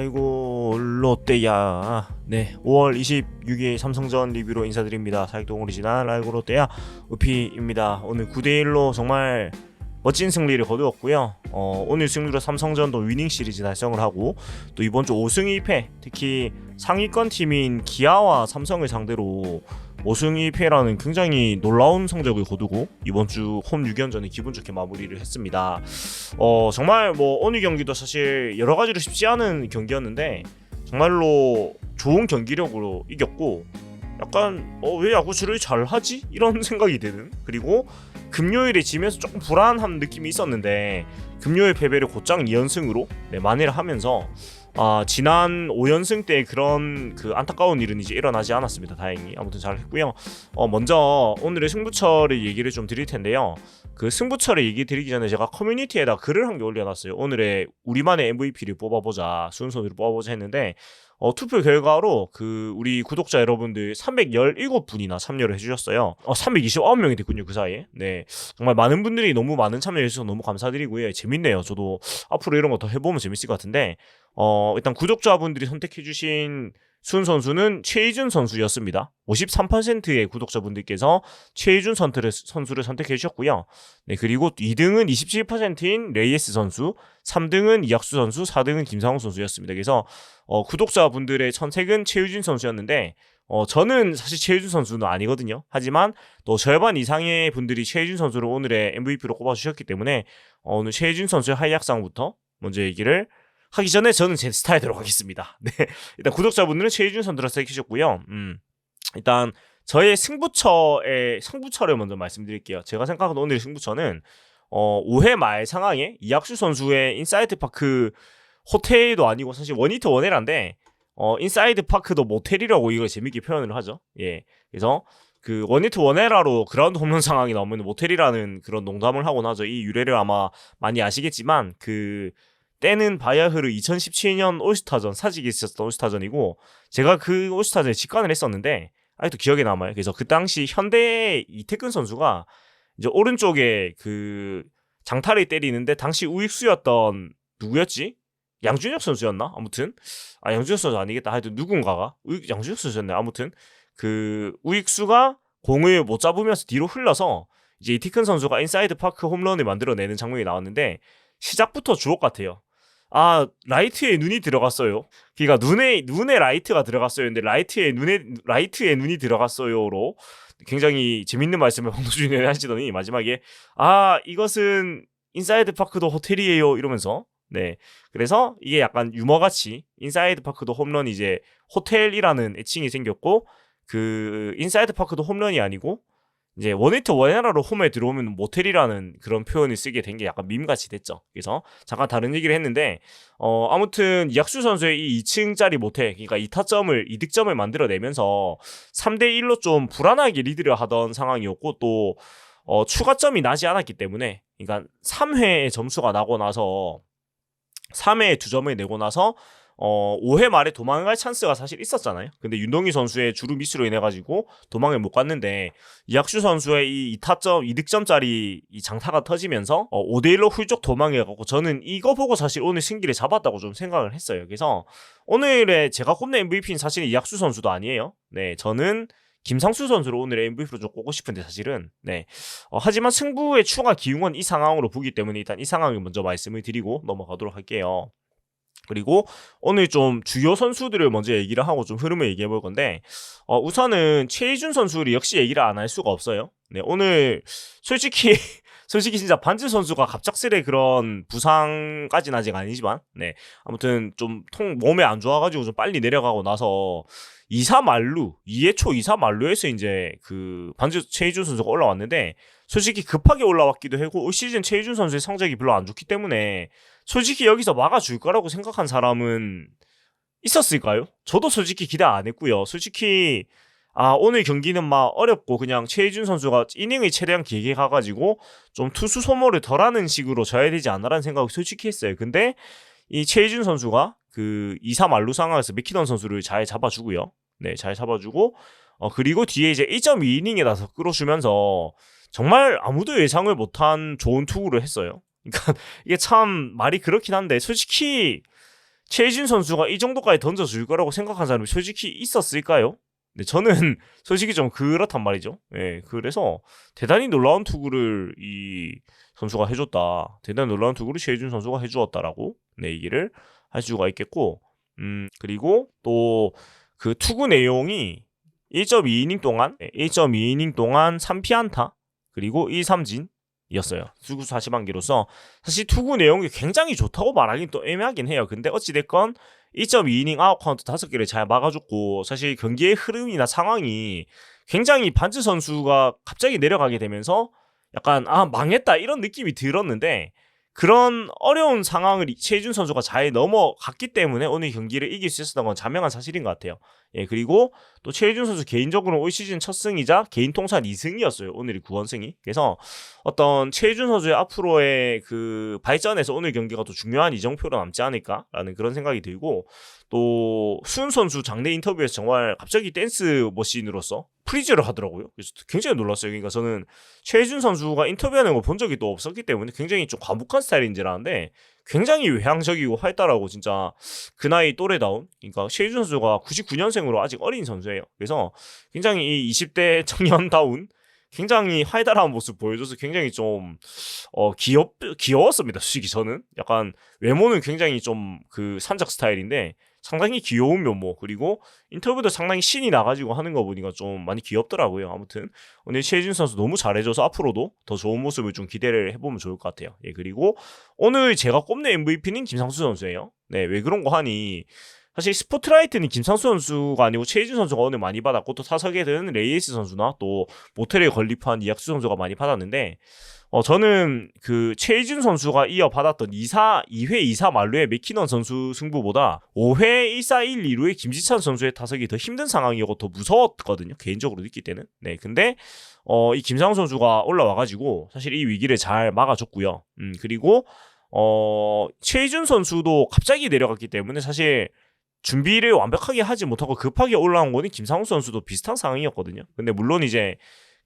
아이고 롯데야. 네, 5월 26일 삼성전 리뷰로 인사드립니다. 사익동 오리지널 아이고 롯데야 우피입니다. 오늘 9대1로 정말 멋진 승리를 거두었고요. 오늘 승리로 삼성전도 위닝 시리즈 달성을 하고 또 이번 주 5승 1패, 특히 상위권 팀인 기아와 삼성을 상대로 5승 1패라는 굉장히 놀라운 성적을 거두고 이번 주 홈 6연전을 기분 좋게 마무리를 했습니다. 정말 오늘 경기도 사실 여러 가지로 쉽지 않은 경기였는데 정말로 좋은 경기력으로 이겼고, 약간 왜 야구를 잘하지? 이런 생각이 드는, 그리고 금요일에 지면서 조금 불안한 느낌이 있었는데 금요일 패배를 곧장 2연승으로 만회를 하면서 지난 5연승 때 그런 안타까운 일은 이제 일어나지 않았습니다. 다행히. 아무튼 잘했고요. 먼저 오늘의 승부처를 얘기를 좀 드릴 텐데요. 그 승부처를 얘기 드리기 전에 제가 커뮤니티에다 글을 한 개 올려놨어요. 오늘의 우리만의 MVP를 뽑아보자, 순서대로 뽑아보자 했는데 투표 결과로 우리 구독자 여러분들 317분이나 참여를 해주셨어요. 329명이 됐군요, 그 사이에. 네, 정말 많은 분들이 너무 많은 참여해 주셔서 너무 감사드리고요. 재밌네요. 저도 앞으로 이런 거 더 해보면 재밌을 것 같은데 일단 구독자분들이 선택해주신 순 선수는 최희준 선수였습니다. 53%의 구독자분들께서 최희준 선수를 선택해 주셨고요. 네, 그리고 2등은 27%인 레이에스 선수, 3등은 이학수 선수, 4등은 김상훈 선수였습니다. 그래서 구독자분들의 선택은 최희준 선수였는데 저는 사실 최희준 선수는 아니거든요. 하지만 또 절반 이상의 분들이 최희준 선수를 오늘의 MVP로 꼽아주셨기 때문에 오늘 최희준 선수의 하이약상부터 먼저 얘기를 하기 전에 저는 제 스타일대로 가겠습니다. 네, 일단 구독자분들은 최희준 선수를 선택해주셨고요. 일단 저의 승부처를 먼저 말씀드릴게요. 제가 생각하는 오늘의 승부처는 5회 말 상황에 이학수 선수의 인사이드 파크 호텔도 아니고 사실 원히트 원에라인데 인사이드 파크도 모텔이라고 이걸 재밌게 표현을 하죠. 예, 그래서 원히트 원에라로 그라운드 홈런 상황이 나오면 모텔이라는 그런 농담을 하곤 하죠. 이 유래를 아마 많이 아시겠지만 때는 바야흐르 2017년 올스타전, 사직이 있었던 올스타전이고 제가 그 올스타전에 직관을 했었는데 아직도 기억에 남아요. 그래서 그 당시 현대의 이태근 선수가 이제 오른쪽에 장타를 때리는데 당시 우익수였던 누구였지? 양준혁 선수였나? 아무튼 양준혁 선수 아니겠다. 하여튼 누군가가 양준혁 선수였네. 아무튼 우익수가 공을 못 잡으면서 뒤로 흘러서 이제 이태근 선수가 인사이드 파크 홈런을 만들어내는 장면이 나왔는데 시작부터 주옥 같아요. 라이트에 눈이 들어갔어요. 그러니까 눈에 라이트가 들어갔어요. 근데 라이트에 눈이 들어갔어요로 굉장히 재밌는 말씀을 황도준이 하시더니 마지막에 이것은 인사이드 파크도 호텔이에요 이러면서, 네, 그래서 이게 약간 유머같이 인사이드 파크도 홈런 이제 호텔이라는 애칭이 생겼고 인사이드 파크도 홈런이 아니고 이제 원히트 원에라로 홈에 들어오면 모텔이라는 그런 표현을 쓰게 된 게 약간 밈같이 됐죠. 그래서 잠깐 다른 얘기를 했는데 아무튼 이학수 선수의 이 2층짜리 모텔, 그러니까 2득점을 만들어내면서 3대1로 좀 불안하게 리드를 하던 상황이었고 또 추가점이 나지 않았기 때문에, 그러니까 3회에 점수가 나고 나서 3회에 2점을 내고 나서 5회 말에 도망갈 찬스가 사실 있었잖아요. 근데 윤동희 선수의 주루 미스로 인해가지고 도망을 못 갔는데 이학수 선수의 이 2득점짜리 이 장타가 터지면서 5대1로 훌쩍 도망해가고 저는 이거 보고 사실 오늘 승기를 잡았다고 좀 생각을 했어요. 그래서 오늘의 제가 꼽는 MVP는 사실 이학수 선수도 아니에요. 네, 저는 김상수 선수를 오늘의 MVP로 좀 꼽고 싶은데 사실은 하지만 승부의 추가 기용은 이 상황으로 보기 때문에 일단 이 상황을 먼저 말씀을 드리고 넘어가도록 할게요. 그리고 오늘 좀 주요 선수들을 먼저 얘기를 하고 좀 흐름을 얘기해 볼 건데 우선은 최희준 선수를 역시 얘기를 안 할 수가 없어요. 네, 오늘 솔직히 진짜 반지 선수가 갑작스레 그런 부상까지는 아직 아니지만 아무튼 좀 몸에 안 좋아가지고 좀 빨리 내려가고 나서 2회 초 2사 만루에서 이제 반지 최희준 선수가 올라왔는데 솔직히 급하게 올라왔기도 하고 올 시즌 최희준 선수의 성적이 별로 안 좋기 때문에 솔직히 여기서 막아줄 거라고 생각한 사람은 있었을까요? 저도 솔직히 기대 안 했고요. 솔직히 오늘 경기는 막 어렵고 그냥 최희준 선수가 이닝을 최대한 길게 가가지고 좀 투수 소모를 덜하는 식으로 져야 되지 않나라는 생각을 솔직히 했어요. 근데 이 최희준 선수가 2사 만루 상황에서 맥키던 선수를 잘 잡아주고요. 네, 잘 잡아주고 그리고 뒤에 이제 1.2이닝에 나서 끌어주면서 정말 아무도 예상을 못한 좋은 투구를 했어요. 그러니까 이게 참 말이 그렇긴 한데 솔직히 최희준 선수가 이 정도까지 던져줄 거라고 생각한 사람이 솔직히 있었을까요? 네, 저는 솔직히 좀 그렇단 말이죠. 예, 그래서 대단히 놀라운 투구를 이 선수가 해줬다. 대단히 놀라운 투구를 최희준 선수가 해주었다라고 네, 얘기를 할 수가 있겠고, 그리고 또 그 투구 내용이 1.2이닝 동안 1.2이닝 동안 3피안타 그리고 1삼진이었어요. 투구 40안개로서 사실 투구 내용이 굉장히 좋다고 말하긴 또 애매하긴 해요. 근데 어찌됐건 1.2이닝 아웃카운트 5개를 잘 막아줬고 사실 경기의 흐름이나 상황이 굉장히 반즈 선수가 갑자기 내려가게 되면서 약간 망했다 이런 느낌이 들었는데 그런 어려운 상황을 최희준 선수가 잘 넘어갔기 때문에 오늘 경기를 이길 수 있었던 건 자명한 사실인 것 같아요. 예, 그리고 또 최희준 선수 개인적으로 올 시즌 첫 승이자 개인 통산 2승이었어요. 오늘이 9원승이. 그래서 어떤 최희준 선수의 앞으로의 그 발전에서 오늘 경기가 또 중요한 이정표로 남지 않을까라는 그런 생각이 들고 또 수훈 선수 장내 인터뷰에서 정말 갑자기 댄스 머신으로서 프리즈를 하더라고요. 그래서 굉장히 놀랐어요. 그러니까 저는 최희준 선수가 인터뷰하는 거 본 적이 또 없었기 때문에 굉장히 좀 과묵한 스타일인 줄 알았는데 굉장히 외향적이고 활달하고 진짜 그 나이 또래다운 그러니까 최희준 선수가 99년생으로 아직 어린 선수예요. 그래서 굉장히 이 20대 청년다운 굉장히 활달한 모습 보여줘서 굉장히 좀 귀여웠습니다. 솔직히 저는 약간 외모는 굉장히 좀 그 산적 스타일인데 상당히 귀여운 면모 그리고 인터뷰도 상당히 신이 나가지고 하는 거 보니까 좀 많이 귀엽더라고요. 아무튼 오늘 최희준 선수 너무 잘해줘서 앞으로도 더 좋은 모습을 좀 기대를 해보면 좋을 것 같아요. 예, 그리고 오늘 제가 꼽는 MVP는 김상수 선수예요. 네, 왜 그런 거 하니 사실 스포트라이트는 김상수 선수가 아니고 최희준 선수가 오늘 많이 받았고 또 타석에는 레이에스 선수나 또 모텔에 건립한 이학수 선수가 많이 받았는데 저는 그 최희준 선수가 이어받았던 2회 2사 만루의 맥키넌 선수 승부보다 5회 1사 1, 2루의 김지찬 선수의 타석이 더 힘든 상황이었고 더 무서웠거든요. 개인적으로 느낄 때는. 네, 근데 이 김상수 선수가 올라와가지고 사실 이 위기를 잘 막아줬고요. 그리고 최희준 선수도 갑자기 내려갔기 때문에 사실 준비를 완벽하게 하지 못하고 급하게 올라온 거는 김상우 선수도 비슷한 상황이었거든요. 근데 물론 이제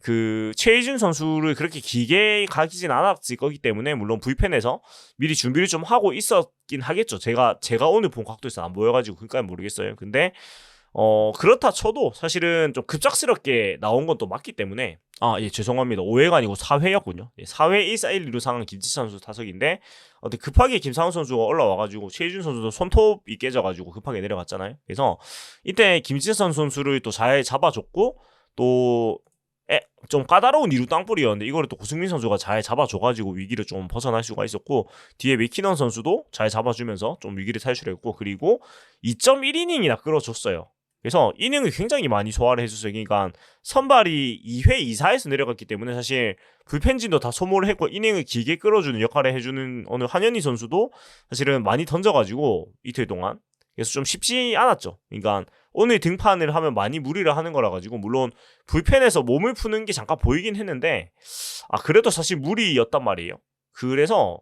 그 최희준 선수를 그렇게 길게 가기진 않았을 거기 때문에 물론 불펜에서 미리 준비를 좀 하고 있었긴 하겠죠. 제가 오늘 본 각도에서 안 보여가지고 그까지 모르겠어요. 근데 그렇다 쳐도 사실은 좀 급작스럽게 나온 건 또 맞기 때문에 예 죄송합니다. 5회가 아니고 4회였군요. 예, 4회 1사 1, 2루 상황 김지찬 선수 타석인데 급하게 김상훈 선수가 올라와가지고 최희준 선수도 손톱이 깨져가지고 급하게 내려갔잖아요. 그래서 이때 김지찬 선수를 또 잘 잡아줬고 또 좀 까다로운 2루 땅볼이었는데 이거를 또 고승민 선수가 잘 잡아줘가지고 위기를 좀 벗어날 수가 있었고 뒤에 맥키넌 선수도 잘 잡아주면서 좀 위기를 탈출했고 그리고 2.1이닝이나 끌어줬어요. 그래서 이닝을 굉장히 많이 소화를 해줬어요. 그러니까 선발이 2회 2사에서 내려갔기 때문에 사실 불펜진도 다 소모를 했고 이닝을 길게 끌어주는 역할을 해주는 어느 한현희 선수도 사실은 많이 던져가지고 이틀 동안 그래서 좀 쉽지 않았죠. 그러니까 오늘 등판을 하면 많이 무리를 하는 거라 가지고 물론 불펜에서 몸을 푸는 게 잠깐 보이긴 했는데 그래도 사실 무리였단 말이에요. 그래서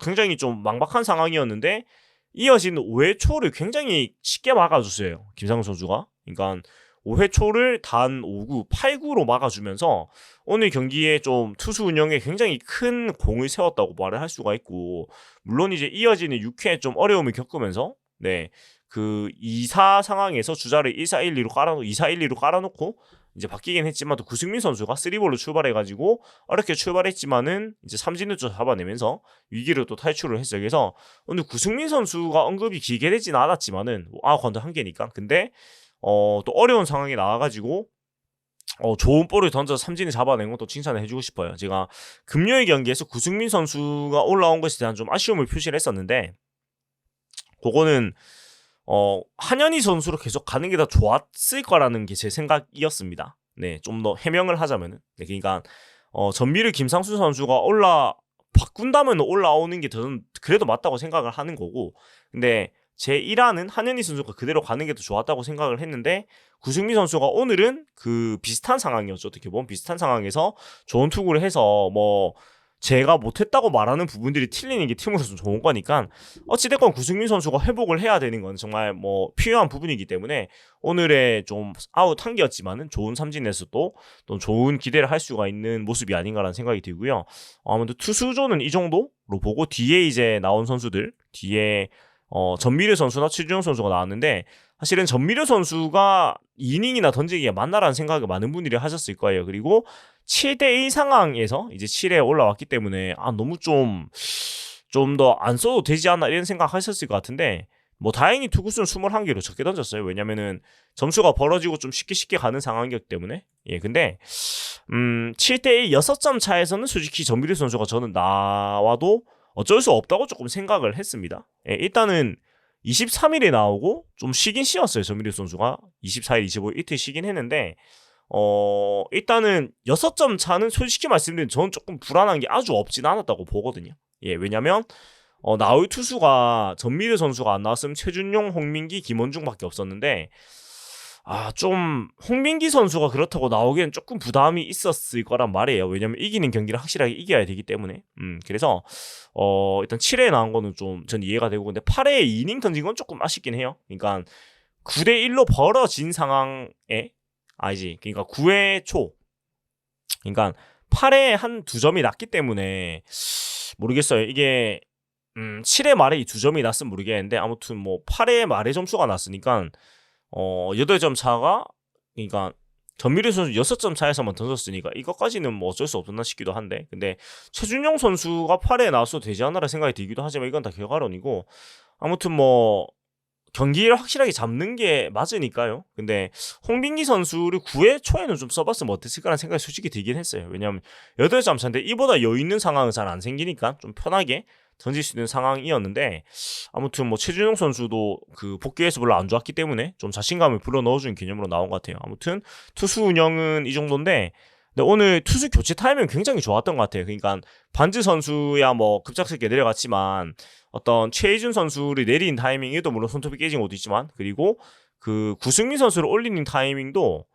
굉장히 좀 망박한 상황이었는데 이어진 5회 초를 굉장히 쉽게 막아줬어요. 김상우 선수가. 그러니까 5회 초를 단 5구, 8구로 막아주면서 오늘 경기에 좀 투수 운영에 굉장히 큰 공을 세웠다고 말을 할 수가 있고 물론 이제 이어지는 6회 좀 어려움을 겪으면서 네. 그 2사 상황에서 주자를 1사 1, 2로 깔아놓고 2사 1, 2로 깔아놓고 이제 바뀌긴 했지만 또 구승민 선수가 3볼로 출발해가지고 어렵게 출발했지만은 이제 삼진을 좀 잡아내면서 위기를 또 탈출을 했어요. 그래서 오늘 구승민 선수가 언급이 길게 되지는 않았지만은 건도 한 개니까 근데 또 어려운 상황에 나와가지고 좋은 볼을 던져서 삼진을 잡아낸 것도 칭찬을 해주고 싶어요. 제가 금요일 경기에서 구승민 선수가 올라온 것에 대한 좀 아쉬움을 표시를 했었는데 그거는 한현희 선수로 계속 가는 게 더 좋았을 거라는 게 제 생각이었습니다. 네, 좀 더 해명을 하자면은. 네, 그러니까 전미를 김상수 선수가 바꾼다면 올라오는 게 저는 그래도 맞다고 생각을 하는 거고. 근데 제 1화는 한현희 선수가 그대로 가는 게 더 좋았다고 생각을 했는데 구승민 선수가 오늘은 그 비슷한 상황이었죠. 어떻게 보면 비슷한 상황에서 좋은 투구를 해서 제가 못했다고 말하는 부분들이 틀리는 게 팀으로서 좀 좋은 거니까 어찌됐건 구승민 선수가 회복을 해야 되는 건 정말 필요한 부분이기 때문에 오늘의 좀 아웃 한 개였지만은 좋은 삼진에서 또 좋은 기대를 할 수가 있는 모습이 아닌가라는 생각이 들고요. 아무튼 투수조는 이 정도로 보고 뒤에 이제 나온 선수들 뒤에 전미래 선수나 최준용 선수가 나왔는데 사실은 전미래 선수가 이닝이나 던지기가 맞나라는 생각을 많은 분들이 하셨을 거예요. 그리고 7대1 상황에서 이제 7회 올라왔기 때문에 너무 좀 더 안 써도 되지 않나 이런 생각 하셨을 것 같은데 뭐 다행히 투구수는 21개로 적게 던졌어요. 왜냐면은 점수가 벌어지고 좀 쉽게 가는 상황이었기 때문에. 예, 근데 7대1 6점 차에서는 솔직히 전미래 선수가 저는 나와도 어쩔 수 없다고 조금 생각을 했습니다. 예, 일단은 23일에 나오고 좀 쉬긴 쉬었어요. 전미래 선수가 24일, 25일 이틀 쉬긴 했는데 일단은 6점 차는 솔직히 말씀드리면 저는 조금 불안한 게 아주 없진 않았다고 보거든요. 예, 왜냐면 나올 투수가 전미래 선수가 안 나왔으면 최준용, 홍민기, 김원중밖에 없었는데 좀 홍민기 선수가 그렇다고 나오기엔 조금 부담이 있었을 거란 말이에요. 왜냐면 이기는 경기를 확실하게 이겨야 되기 때문에. 그래서 일단 7회에 나온 거는 좀 전 이해가 되고 근데 8회에 2이닝 던진 건 조금 아쉽긴 해요. 그러니까 9대1로 벌어진 상황에 그러니까 9회 초 그러니까 8회에 한 2점이 났기 때문에 모르겠어요. 이게 7회 말에 이 2점이 났으면 모르겠는데 아무튼 뭐 8회 말에 점수가 났으니까 8점 차가 그러니까 전미래 선수 6점 차에서만 던졌으니까 이것까지는 뭐 어쩔 수 없나 싶기도 한데 근데 최준용 선수가 8회에 나왔어도 되지 않나라 생각이 들기도 하지만 이건 다 결과론이고 아무튼 뭐 경기를 확실하게 잡는 게 맞으니까요. 근데 홍빈기 선수를 9회 초에는 좀 써봤으면 어땠을까라는 생각이 솔직히 들긴 했어요. 왜냐하면 8점 차인데 이보다 여유 있는 상황은 잘 안 생기니까 좀 편하게 던질 수 있는 상황이었는데 아무튼 뭐 최준용 선수도 그 복귀에서 별로 안 좋았기 때문에 좀 자신감을 불어 넣어주는 개념으로 나온 것 같아요. 아무튼 투수 운영은 이 정도인데 근데 오늘 투수 교체 타이밍 굉장히 좋았던 것 같아요. 그러니까 반즈 선수야 뭐 급작스럽게 내려갔지만 어떤 최희준 선수를 내린 타이밍에도 물론 손톱이 깨진 것도 있지만 그리고 그 구승민 선수를 올리는 타이밍도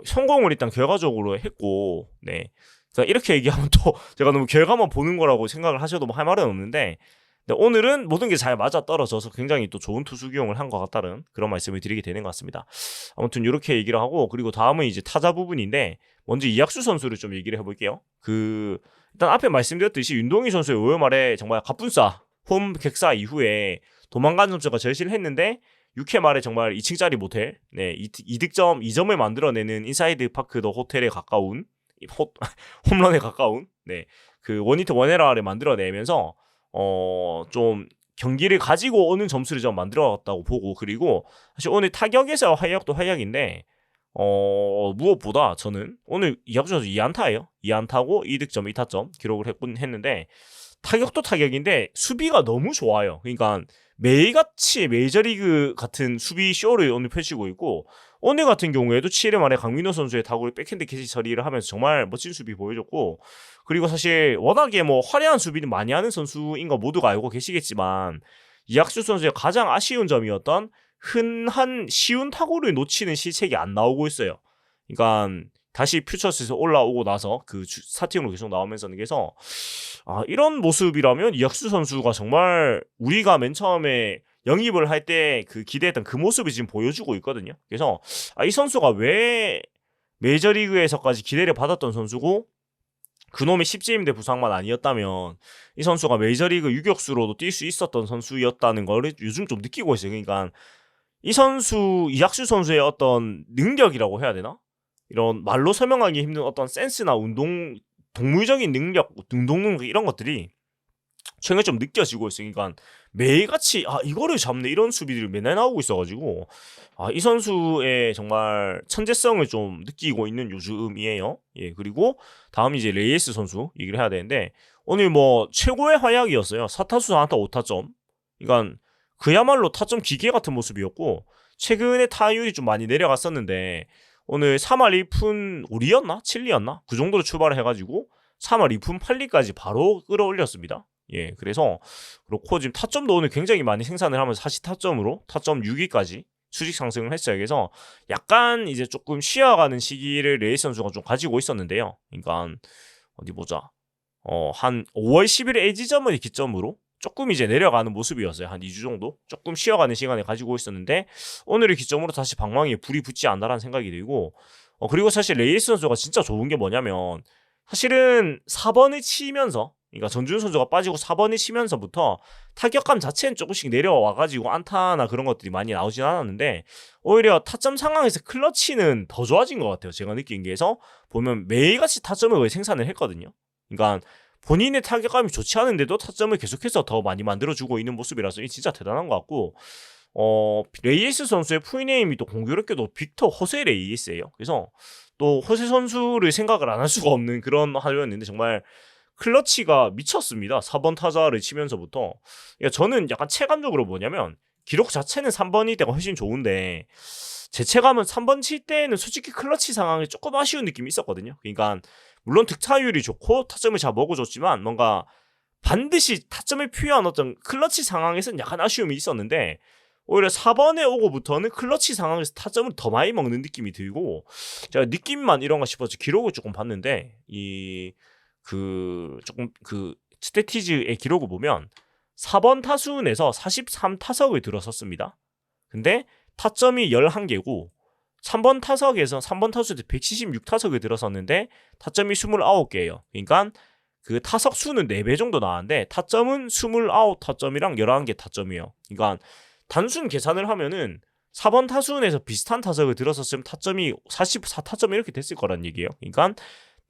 성공을 일단 결과적으로 했고 네. 그러니까 이렇게 얘기하면 또 제가 너무 결과만 보는 거라고 생각을 하셔도 뭐 할 말은 없는데 오늘은 모든 게 잘 맞아 떨어져서 굉장히 또 좋은 투수 기용을 한 것 같다는 그런 말씀을 드리게 되는 것 같습니다. 아무튼 이렇게 얘기를 하고 그리고 다음은 이제 타자 부분인데 먼저 이학수 선수를 좀 얘기를 해볼게요. 일단 앞에 말씀드렸듯이 윤동희 선수의 5월 말에 정말 갑분싸 홈 객사 이후에 도망가는 점수가 절실했는데 6회 말에 정말 2층짜리 모텔, 네, 2득점 2점을 만들어내는 인사이드 파크 더 호텔에 가까운 홈런에 가까운 네, 그 원히트 원에러를 만들어내면서 좀 경기를 가지고 오는 점수를 좀 만들어갔다고 보고 그리고 사실 오늘 타격에서 활약도 활약인데 무엇보다 저는 오늘 이학주 선수 2안타예요. 2안타고 2득점 2타점 기록을 했는데 타격도 타격인데 수비가 너무 좋아요. 그러니까 매일같이 메이저리그 같은 수비 쇼를 오늘 펼치고 있고 오늘 같은 경우에도 7회 말에 강민호 선수의 타구를 백핸드 캐치 처리를 하면서 정말 멋진 수비 보여줬고 그리고 사실 워낙에 뭐 화려한 수비는 많이 하는 선수인 거 모두가 알고 계시겠지만 이학수 선수의 가장 아쉬운 점이었던 흔한 쉬운 타구를 놓치는 실책이 안 나오고 있어요. 그러니까 다시 퓨처스에서 올라오고 나서 그 스타팅으로 계속 나오면서는 그래서 이런 모습이라면 이학수 선수가 정말 우리가 맨 처음에 영입을 할 때 그 기대했던 그 모습이 지금 보여주고 있거든요. 그래서 이 선수가 왜 메이저리그에서까지 기대를 받았던 선수고 그놈의 10제임대 부상만 아니었다면 이 선수가 메이저리그 유격수로도 뛸 수 있었던 선수였다는 걸 요즘 좀 느끼고 있어요. 그러니까 이 선수 이학수 선수의 어떤 능력이라고 해야 되나? 이런 말로 설명하기 힘든 어떤 센스나 동물적인 능력, 능동능 이런 것들이 최근에 좀 느껴지고 있어요. 그러니까 매일같이 이거를 잡네 이런 수비들이 맨날 나오고 있어가지고 이 선수의 정말 천재성을 좀 느끼고 있는 요즘이에요. 예, 그리고 다음 이제 레이에스 선수 얘기를 해야 되는데 오늘 뭐 최고의 활약이었어요. 4타수 4안타 5타점. 그러니까 그야말로 타점 기계 같은 모습이었고 최근에 타율이 좀 많이 내려갔었는데 오늘 3할 1푼 5리였나? 7리였나? 그 정도로 출발을 해가지고 3할 2푼 8리까지 바로 끌어올렸습니다. 예, 그래서 그렇고 지금 타점도 오늘 굉장히 많이 생산을 하면서 40타점으로 타점 6위까지 수직 상승을 했어요. 그래서 약간 이제 조금 쉬어가는 시기를 레이스 선수가 좀 가지고 있었는데요. 그러니까 어디 보자. 한 5월 10일 LG점을 기점으로 조금 이제 내려가는 모습이었어요. 한 2주 정도 조금 쉬어가는 시간을 가지고 있었는데 오늘을 기점으로 다시 방망이에 불이 붙지 않나라는 생각이 들고 그리고 사실 레이스 선수가 진짜 좋은 게 뭐냐면 사실은 4번을 치면서 그러니까 전준우 선수가 빠지고 4번이 치면서부터 타격감 자체는 조금씩 내려와가지고 안타나 그런 것들이 많이 나오진 않았는데 오히려 타점 상황에서 클러치는 더 좋아진 것 같아요. 제가 느낀 게에서 보면 매일같이 타점을 거의 생산을 했거든요. 그러니까 본인의 타격감이 좋지 않은데도 타점을 계속해서 더 많이 만들어주고 있는 모습이라서 이게 진짜 대단한 것 같고 레이에스 선수의 풀네임이 또 공교롭게도 빅터 호세 레이에스예요. 그래서 또 호세 선수를 생각을 안 할 수가 없는 그런 하루였는데 정말 클러치가 미쳤습니다. 4번 타자를 치면서부터. 그러니까 저는 약간 체감적으로 뭐냐면 기록 자체는 3번이 때가 훨씬 좋은데 제 체감은 3번 칠 때는 솔직히 클러치 상황이 조금 아쉬운 느낌이 있었거든요. 그러니까 물론 득타율이 좋고 타점을 잘 먹어줬지만 뭔가 반드시 타점을 필요한 어떤 클러치 상황에서는 약간 아쉬움이 있었는데 오히려 4번에 오고부터는 클러치 상황에서 타점을 더 많이 먹는 느낌이 들고 제가 느낌만 이런가 싶어서 기록을 조금 봤는데 조금 스태티즈의 기록을 보면 4번 타순에서 43타석을 들어섰습니다. 근데 타점이 11개고 3번 타석에서 3번 타수에서 176타석을 들어섰는데 타점이 29개예요. 그러니까 그 타석 수는 4배 정도 나왔는데 타점은 29타점이랑 11개 타점이에요. 그러니까 단순 계산을 하면은 4번 타순에서 비슷한 타석을 들어섰으면 타점이 44타점 이렇게 됐을 거란 얘기예요. 그러니까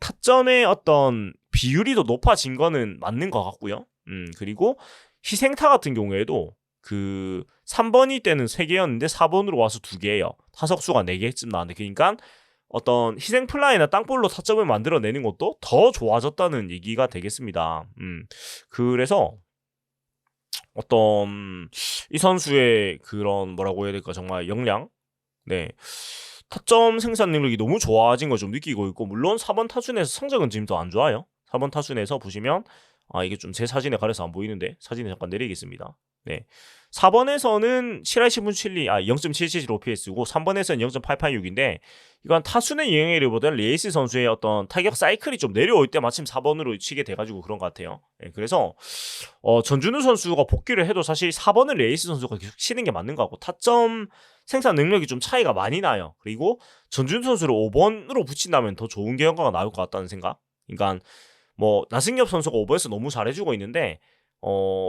타점의 어떤 비율이 더 높아진 거는 맞는 것 같고요. 그리고 희생타 같은 경우에도 그 3번이 때는 3개였는데 4번으로 와서 2개예요. 타석수가 4개쯤 나왔는데 그러니까 어떤 희생플라이나 땅볼로 타점을 만들어내는 것도 더 좋아졌다는 얘기가 되겠습니다. 그래서 어떤 이 선수의 그런 뭐라고 해야 될까 정말 역량, 네 타점 생산 능력이 너무 좋아진 걸 좀 느끼고 있고 물론 4번 타순에서 성적은 지금 더 안 좋아요. 4번 타순에서 보시면 이게 좀 제 사진에 가려서 안 보이는데 사진에 잠깐 내리겠습니다. 네. 4번에서는 7할 10분 7리 0.777 OPS고 3번에서는 0.886인데 이건 타순의 영향이보다는 레이스 선수의 어떤 타격 사이클이 좀 내려올 때 마침 4번으로 치게 돼가지고 그런 것 같아요. 네, 그래서 전준우 선수가 복귀를 해도 사실 4번은 레이스 선수가 계속 치는 게 맞는 것 같고 타점 생산 능력이 좀 차이가 많이 나요. 그리고 전준우 선수를 5번으로 붙인다면 더 좋은 결과가 나올 것 같다는 생각. 그러니까 뭐 나승엽 선수가 5번에서 너무 잘해주고 있는데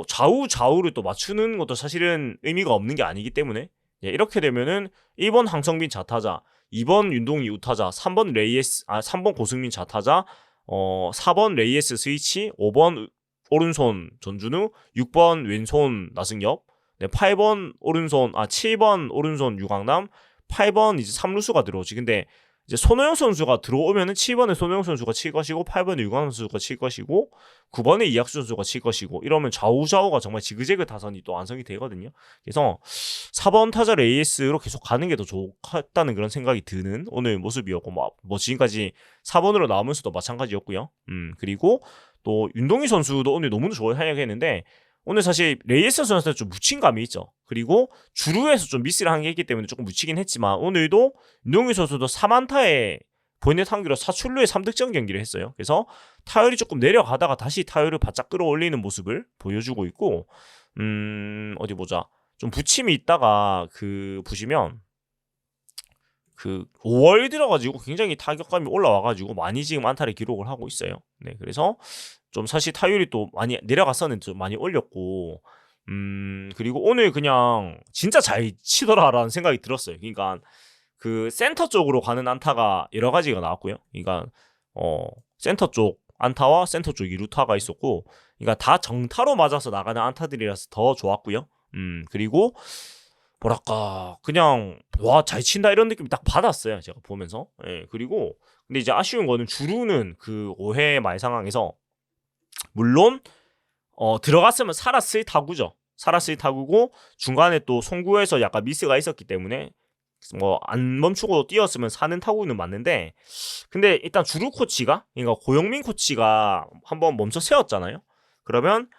좌우를 또 맞추는 것도 사실은 의미가 없는 게 아니기 때문에 이렇게 되면은 1번 황성빈 좌타자, 2번 윤동희 우타자, 3번 고승민 좌타자, 4번 레이에스 스위치, 5번 오른손 전준우, 6번 왼손 나승엽, 8번 오른손 7번 오른손 유강남, 8번 이제 3루수가 들어오지. 근데 이제 손호영 선수가 들어오면은 7번에 손호영 선수가 칠 것이고 8번에 유광 선수가 칠 것이고 9번에 이학수 선수가 칠 것이고 이러면 좌우가 정말 지그재그 타선이 또 완성이 되거든요. 그래서 4번 타자 레이스로 계속 가는 게 더 좋겠다는 그런 생각이 드는 오늘 모습이었고 뭐 지금까지 4번으로 나오면서도 마찬가지였고요. 그리고 또 윤동희 선수도 오늘 너무 좋은 활약했는데 오늘 사실 레이에스 선수한테 좀 묻힌 감이 있죠. 그리고 주루에서 좀 미스를 한 게 있기 때문에 조금 묻히긴 했지만 오늘도 윤동희 선수도 3안타에 본넷 한 개로 4출루에 3득점 경기를 했어요. 그래서 타율이 조금 내려가다가 다시 타율을 바짝 끌어올리는 모습을 보여주고 있고 어디 보자. 좀 부침이 있다가 보시면 5월 들어가지고 굉장히 타격감이 올라와가지고 많이 지금 안타를 기록을 하고 있어요. 네, 그래서 좀 사실 타율이 또 많이 내려갔었는데 좀 많이 올렸고 그리고 오늘 그냥 진짜 잘 치더라라는 생각이 들었어요. 그러니까 센터 쪽으로 가는 안타가 여러 가지가 나왔고요. 그러니까 센터 쪽 안타와 센터 쪽 2루타가 있었고 그러니까 다 정타로 맞아서 나가는 안타들이라서 더 좋았고요. 그리고 뭐랄까 그냥 와 잘 친다 이런 느낌 딱 받았어요. 제가 보면서. 예, 그리고 근데 이제 아쉬운 거는 주루는 5회 말 상황에서 물론 들어갔으면 살았을 타구죠. 살았을 타구고 중간에 또 송구에서 약간 미스가 있었기 때문에 뭐 안 멈추고 뛰었으면 사는 타구는 맞는데 근데 일단 주루 코치가 그러니까 고영민 코치가 한번 멈춰 세웠잖아요. 그러면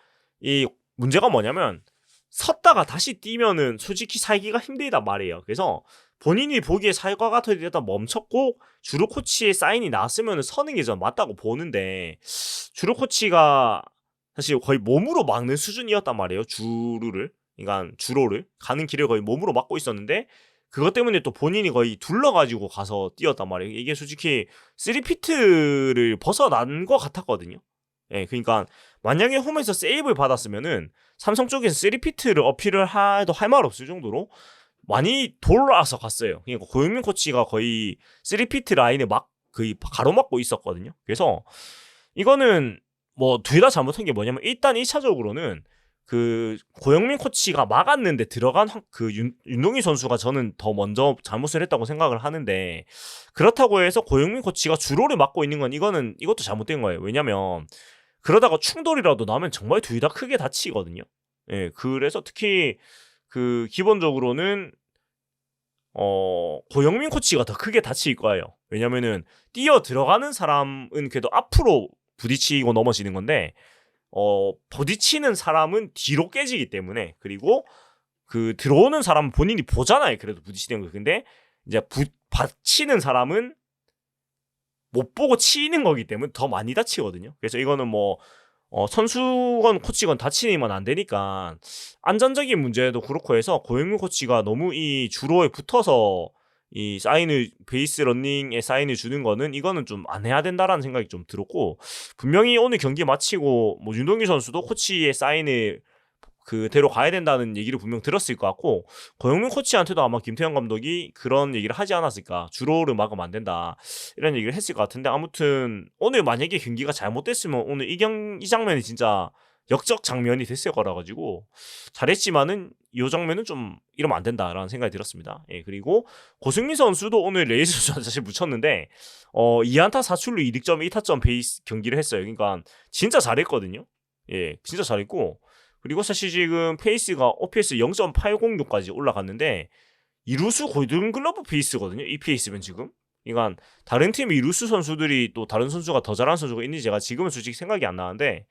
이 문제가 뭐냐면 섰다가 다시 뛰면은 솔직히 살기가 힘들단 말이에요. 그래서 본인이 보기에 살 것 같아도 일단 멈췄고 주루 코치의 사인이 나왔으면 서는 게 전 맞다고 보는데 주루 코치가 사실 거의 몸으로 막는 수준이었단 말이에요. 그러니까 주로를 가는 길을 거의 몸으로 막고 있었는데 그것 때문에 또 본인이 거의 둘러가지고 가서 뛰었단 말이에요. 이게 솔직히 3피트를 벗어난 것 같았거든요. 예, 그러니까 만약에 홈에서 세이브를 받았으면은 삼성 쪽에서 3피트를 어필을 해도 할 말 없을 정도로 많이 돌아서 갔어요. 그러니까 고영민 코치가 거의 3피트 라인에 막 거의 가로막고 있었거든요. 그래서 이거는 뭐 둘 다 잘못한 게 뭐냐면 일단 1차적으로는 그 고영민 코치가 막았는데 들어간 그 윤동희 선수가 저는 더 먼저 잘못을 했다고 생각을 하는데, 그렇다고 해서 고영민 코치가 주로를 맡고 있는 건 이것도 잘못된 거예요. 왜냐면 그러다가 충돌이라도 나면 정말 둘 다 크게 다치거든요. 예, 그래서 특히 그 기본적으로는 고영민 코치가 더 크게 다칠 거예요. 왜냐면은 뛰어 들어가는 사람은 그래도 앞으로 부딪히고 넘어지는 건데 부딪히는 사람은 뒤로 깨지기 때문에, 그리고 그 들어오는 사람은 본인이 보잖아요. 그래도 부딪히는 거. 근데 이제 받치는 사람은 못 보고 치는 거기 때문에 더 많이 다치거든요. 그래서 이거는 뭐 선수건 코치건 다치면 안 되니까 안전적인 문제도 그렇고 해서 고영민 코치가 너무 이 주로에 붙어서 이 사인을 베이스 러닝에 사인을 주는 거는 이거는 좀 안 해야 된다라는 생각이 좀 들었고, 분명히 오늘 경기 마치고 뭐 윤동규 선수도 코치의 사인을 그대로 가야 된다는 얘기를 분명 들었을 것 같고, 고영민 코치한테도 아마 김태형 감독이 그런 얘기를 하지 않았을까, 주로를 막으면 안 된다 이런 얘기를 했을 것 같은데, 아무튼 오늘 만약에 경기가 잘못됐으면 오늘 이 장면이 진짜 역적 장면이 됐을 거라 가지고 잘했지만은 이 장면은 좀 이러면 안 된다라는 생각이 들었습니다. 예, 그리고 고승민 선수도 오늘 레이스 선수한테 사실 묻혔는데 2안타 4출루 2득점 1타점 베이스 경기를 했어요. 그러니까 진짜 잘했거든요. 예, 진짜 잘했고, 그리고 사실 지금 페이스가 OPS 0.806까지 올라갔는데 이루수 골든글러브 페이스거든요. 이 페이스면 지금. 그러니까 다른 팀 이루수 선수들이 또 다른 선수가 더 잘하는 선수가 있는지 제가 지금은 솔직히 생각이 안 나는데,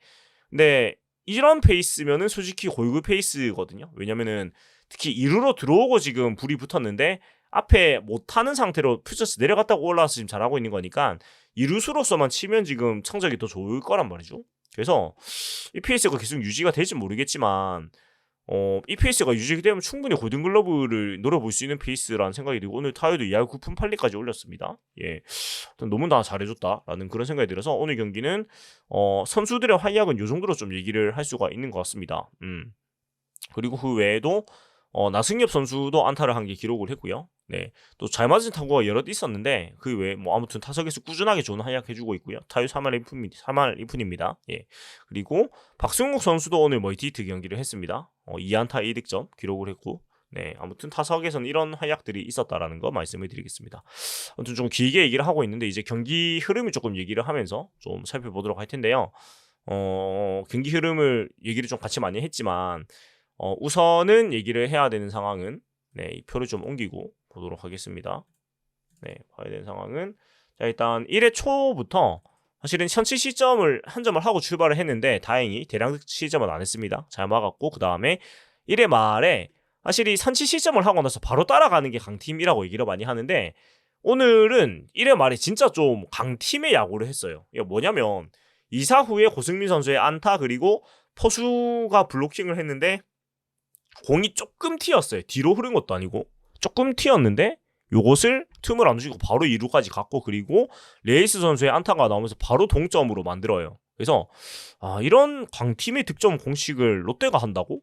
근데 이런 페이스면은 솔직히 골드 페이스거든요. 왜냐면은 특히 2루로 들어오고 지금 불이 붙었는데 앞에 못하는 상태로 퓨처스 내려갔다고 올라와서 지금 잘하고 있는 거니까 2루수로서만 치면 지금 성적이 더 좋을 거란 말이죠. 그래서 이 페이스가 계속 유지가 될지 모르겠지만 이 페이스가 유지되면 충분히 골든글러브를 노려볼 수 있는 페이스라는 생각이 들고, 오늘 타율도 2할 9푼 8리까지 올렸습니다. 예, 너무 다 잘해줬다라는 그런 생각이 들어서 오늘 경기는 선수들의 활약은 이 정도로 좀 얘기를 할 수가 있는 것 같습니다. 그리고 그 외에도 나승엽 선수도 안타를 한 개 기록을 했고요. 네, 또 잘 맞은 타구가 여럿 있었는데 그 외에 뭐 아무튼 타석에서 꾸준하게 좋은 활약해주고 있고요. 타율 3할 1푼입니다. 예, 그리고 박승욱 선수도 오늘 멀티히트 경기를 했습니다. 2안타 1득점 기록을 했고, 네, 아무튼 타석에서는 이런 활약들이 있었다라는 거 말씀을 드리겠습니다. 아무튼 좀 길게 얘기를 하고 있는데 이제 경기 흐름을 조금 얘기를 하면서 좀 살펴보도록 할 텐데요. 경기 흐름을 얘기를 좀 같이 많이 했지만 우선은 얘기를 해야 되는 상황은, 네, 이 표를 좀 옮기고 보도록 하겠습니다. 네, 봐야 되는 상황은, 자, 일단 1회 초부터 사실은 선취 시점을 한 점을 하고 출발을 했는데 다행히 대량 시점은 안 했습니다. 잘 막았고, 그 다음에 1회 말에 사실 이 선취 시점을 하고 나서 바로 따라가는 게 강팀이라고 얘기를 많이 하는데, 오늘은 1회 말에 진짜 좀 강팀의 야구를 했어요. 이게 뭐냐면 2사 후에 고승민 선수의 안타, 그리고 포수가 블로킹을 했는데 공이 조금 튀었어요. 뒤로 흐른 것도 아니고 조금 튀었는데 요것을 틈을 안 주고 바로 2루까지 갔고, 그리고 레이스 선수의 안타가 나오면서 바로 동점으로 만들어요. 그래서 이런 강팀의 득점 공식을 롯데가 한다고?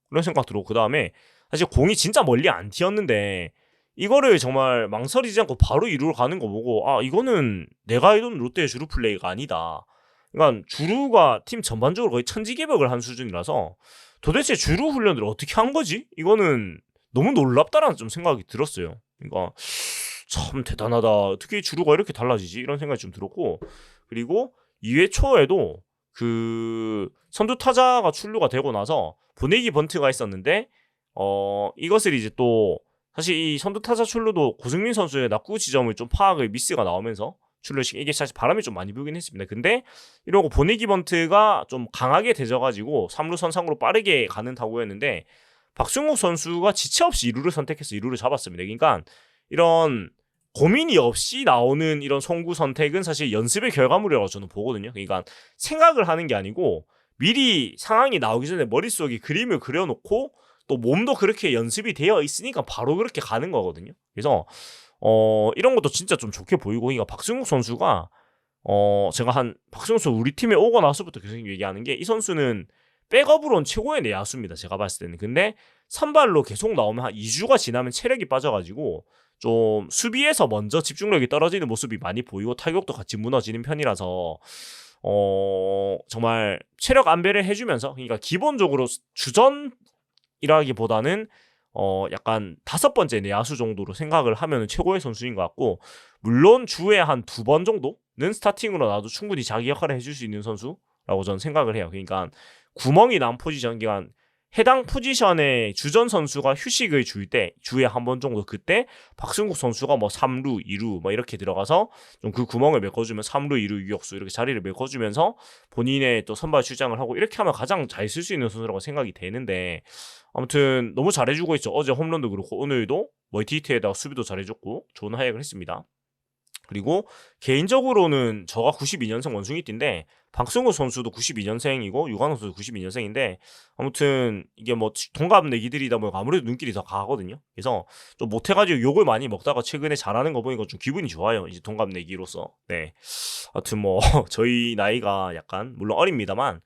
그런 생각 들고, 그 다음에 사실 공이 진짜 멀리 안 튀었는데 이거를 정말 망설이지 않고 바로 2루로 가는 거 보고 이거는 내가 알던 롯데의 주루 플레이가 아니다. 그러니까 주루가 팀 전반적으로 거의 천지개벽을 한 수준이라서 도대체 주루 훈련을 어떻게 한 거지? 이거는 너무 놀랍다라는 좀 생각이 들었어요. 그러니까 참 대단하다. 어떻게 주루가 이렇게 달라지지? 이런 생각이 좀 들었고, 그리고 2회 초에도 그 선두 타자가 출루가 되고 나서 보내기 번트가 있었는데 이것을 이제 또 사실 이 선두 타자 출루도 고승민 선수의 낙구 지점을 좀 파악을 미스가 나오면서 출루식, 이게 사실 바람이 좀 많이 불긴 했습니다. 근데 이러고 보내기 번트가 좀 강하게 되져가지고 3루 선상으로 빠르게 가는 타구였는데 박승욱 선수가 지체 없이 2루를 선택해서 2루를 잡았습니다. 그러니까 이런 고민이 없이 나오는 이런 송구 선택은 사실 연습의 결과물이라고 저는 보거든요. 그러니까 생각을 하는 게 아니고 미리 상황이 나오기 전에 머릿속에 그림을 그려놓고 또 몸도 그렇게 연습이 되어 있으니까 바로 그렇게 가는 거거든요. 그래서 이런 것도 진짜 좀 좋게 보이고, 그러니까 박승욱 선수가 제가 한 박승수 우리 팀에 오고 나서부터 계속 얘기하는 게 이 선수는 백업으로는 최고의 내야수입니다. 제가 봤을 때는. 근데 선발로 계속 나오면 한 2주가 지나면 체력이 빠져가지고 좀 수비에서 먼저 집중력이 떨어지는 모습이 많이 보이고 타격도 같이 무너지는 편이라서 정말 체력 안배를 해주면서, 그러니까 기본적으로 주전이라기보다는 약간 5번째 내야수 정도로 생각을 하면 최고의 선수인 것 같고, 물론 주에 한 2번 정도는 스타팅으로 나도 충분히 자기 역할을 해줄 수 있는 선수라고 저는 생각을 해요. 그러니까 구멍이 난 포지션, 그러니까 해당 포지션의 주전 선수가 휴식을 줄 때 주에 한 번 정도, 그때 박승국 선수가 뭐 3루, 2루 뭐 이렇게 들어가서 좀 그 구멍을 메꿔주면 3루, 2루, 유격수 이렇게 자리를 메꿔주면서 본인의 또 선발 출장을 하고, 이렇게 하면 가장 잘 쓸 수 있는 선수라고 생각이 되는데, 아무튼 너무 잘해주고 있죠. 어제 홈런도 그렇고 오늘도 멀티히트에다가 수비도 잘해줬고 좋은 활약을 했습니다. 그리고 개인적으로는 저가 92년생 원숭이띠인데 박승호 선수도 92년생이고 유관호 선수도 92년생인데 아무튼 이게 뭐 동갑 내기들이다 보니까 아무래도 눈길이 더 가거든요. 그래서 좀 못해가지고 욕을 많이 먹다가 최근에 잘하는 거 보니까 좀 기분이 좋아요. 이제 동갑 내기로서. 네. 하여튼 뭐 저희 나이가 약간 물론 어립니다만